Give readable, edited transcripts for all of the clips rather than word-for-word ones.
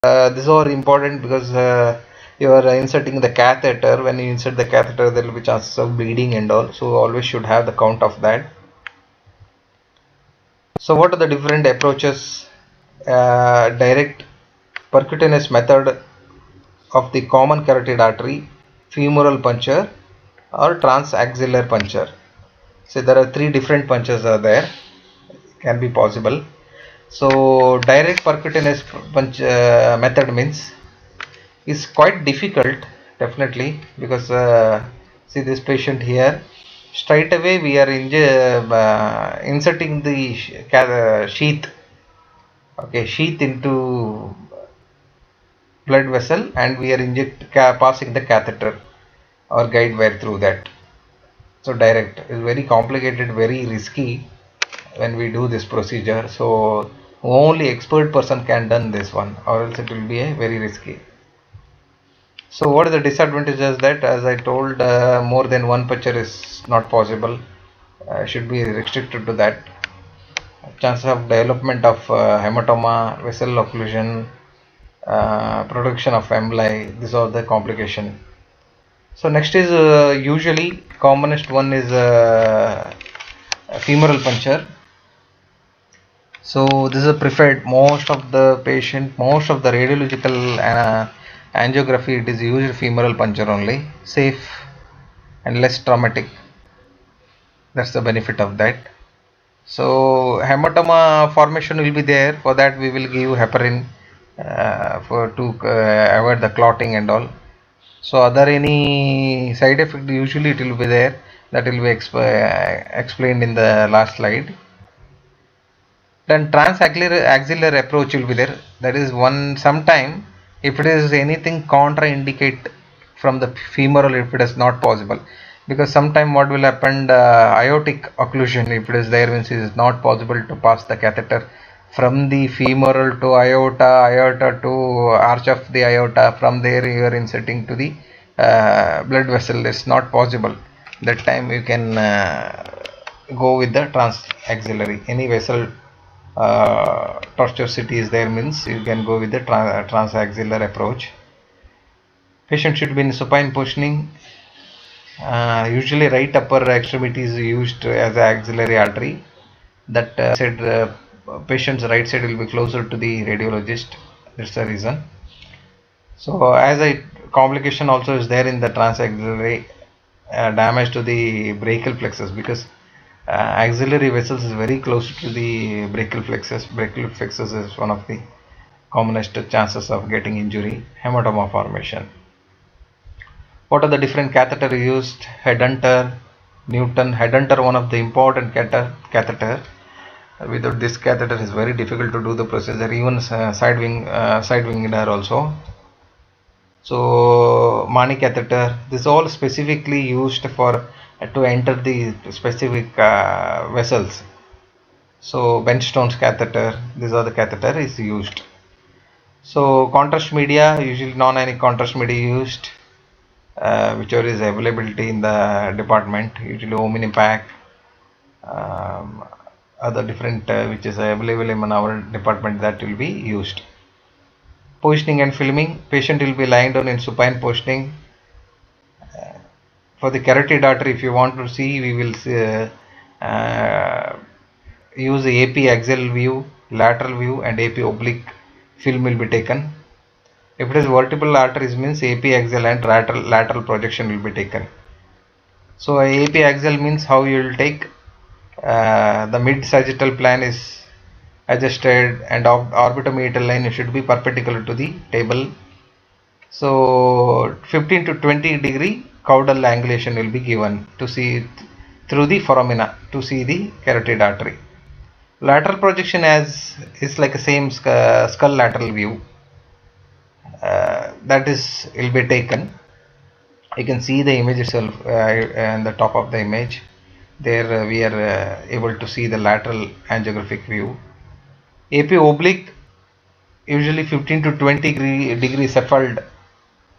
These are important because you are inserting the catheter. When you insert the catheter, there will be chances of bleeding and all. So always should have the count of that. So what are the different approaches? Direct percutaneous method of the common carotid artery, femoral puncture, or transaxillary puncture. So there are three different punctures are there, can be possible. So direct percutaneous punch method means is quite difficult, definitely, because see this patient here, straight away we are inserting the sheath, okay, sheath into blood vessel, and we are passing the catheter or guide wire through that. So direct is very complicated, very risky when we do this procedure. So only expert person can done this one, or else it will be a very risky. So what are the disadvantages? That, as I told, more than one puncture is not possible, should be restricted to that. Chances of development of hematoma, vessel occlusion, production of emboli, these are the complication. So next is usually commonest one is femoral puncture. So this is preferred. Most of the radiological angiography, it is used femoral puncture only, safe and less traumatic. That's the benefit of that. So hematoma formation will be there. For that we will give heparin for to avoid the clotting and all. So are there any side effect? Usually it will be there. That will be explained in the last slide. Then transaxillary approach will be there. That is one. Sometime if it is anything contraindicate from the femoral, if it is not possible, because sometime what will happen, aortic occlusion, if it is there, means it is not possible to pass the catheter from the femoral to aorta to arch of the aorta. From there you are inserting to the blood vessel. It's not possible. That time you can go with the transaxillary. Any vessel tortuosity is there, means you can go with the transaxillary approach. Patient should be in supine positioning. Usually right upper extremity is used as an axillary artery. That said, patient's right side will be closer to the radiologist. That's the reason. So as a complication also is there in the transaxillary, damage to the brachial plexus, because axillary vessels is very close to the brachial plexus. Brachial plexus is one of the commonest chances of getting injury, hematoma formation. What are the different catheter used? Headhunter, Newton. Headhunter, one of the important catheter. Without this catheter, is very difficult to do the procedure. Even side wing also. So Mani catheter. This is all specifically used for to enter the specific vessels. So Benstone's catheter. These are the catheter is used. So contrast media, usually non-ionic contrast media used, whichever is availability in the department, usually Omnipac, um, other different which is available in our department, that will be used. Positioning and filming, patient will be lying down in supine positioning. For the carotid artery, if you want to see, we will use the AP axial view, lateral view, and AP oblique film will be taken. If it is vertebral arteries, means AP axial and lateral projection will be taken. So AP axial means how you will take the mid sagittal plane is adjusted, and orbitometal line should be perpendicular to the table. So 15 to 20 degree caudal angulation will be given to see through the foramina to see the carotid artery. Lateral projection as is like a same skull lateral view. That is will be taken. You can see the image itself and the top of the image. There we are able to see the lateral angiographic view. AP oblique, usually 15 to 20 degree cephald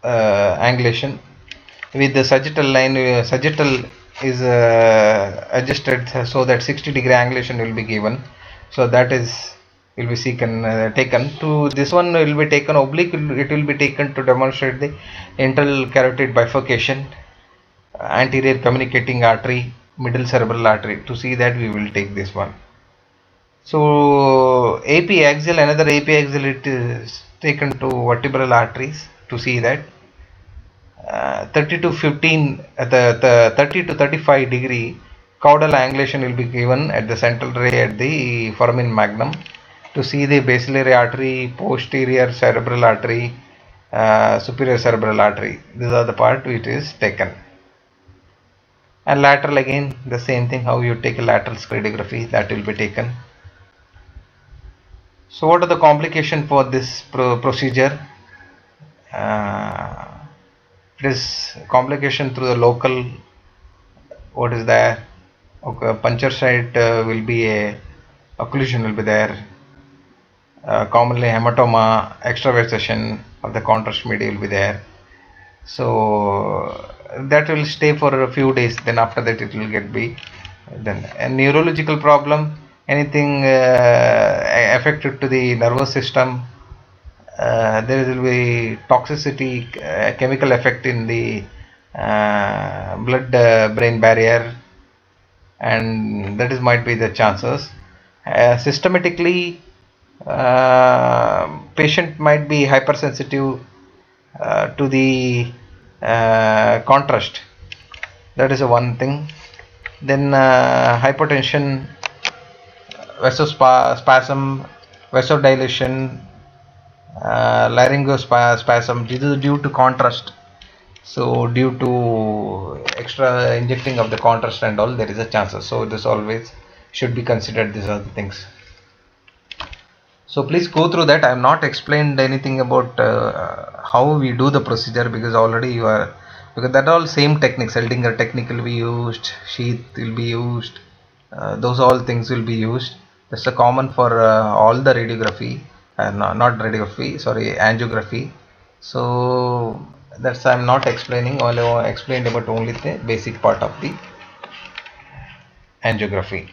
angulation with the sagittal line. Sagittal is adjusted so that 60 degree angulation will be given. So that is will be taken. To this one will be taken oblique, it will be taken to demonstrate the internal carotid bifurcation, anterior communicating artery, middle cerebral artery. To see that, we will take this one. So AP axial, another AP axial, it is taken to vertebral arteries. To see that 30 to 15 the 30 to 35 degree caudal angulation will be given at the central ray at the foramen magnum. To see the basilar artery, posterior cerebral artery, superior cerebral artery. These are the part which is taken. And lateral, again the same thing, how you take a lateral radiography, that will be taken. So what are the complications for this procedure? Uh, it is complication through the local, what is there? Okay, puncture site will be a occlusion will be there. Commonly hematoma, extravasation of the contrast media will be there. So that will stay for a few days. Then after that it will get be then a neurological problem. Anything affected to the nervous system. There will be toxicity, chemical effect in the blood brain barrier, and that is might be the chances. Systematically, patient might be hypersensitive to the contrast. That is one thing. Then hypotension, vasospasm, vasodilation, laryngospasm. This is due to contrast. So due to extra injecting of the contrast and all, there is a chances. So this always should be considered. These are the things. So please go through that. I have not explained anything about how we do the procedure, because already you are, because that all same techniques. Eldinger technique will be used, sheath will be used, those all things will be used. That's a common for all the radiography, not radiography, sorry, angiography. So that's I'm not explaining. All I explained about only the basic part of the angiography.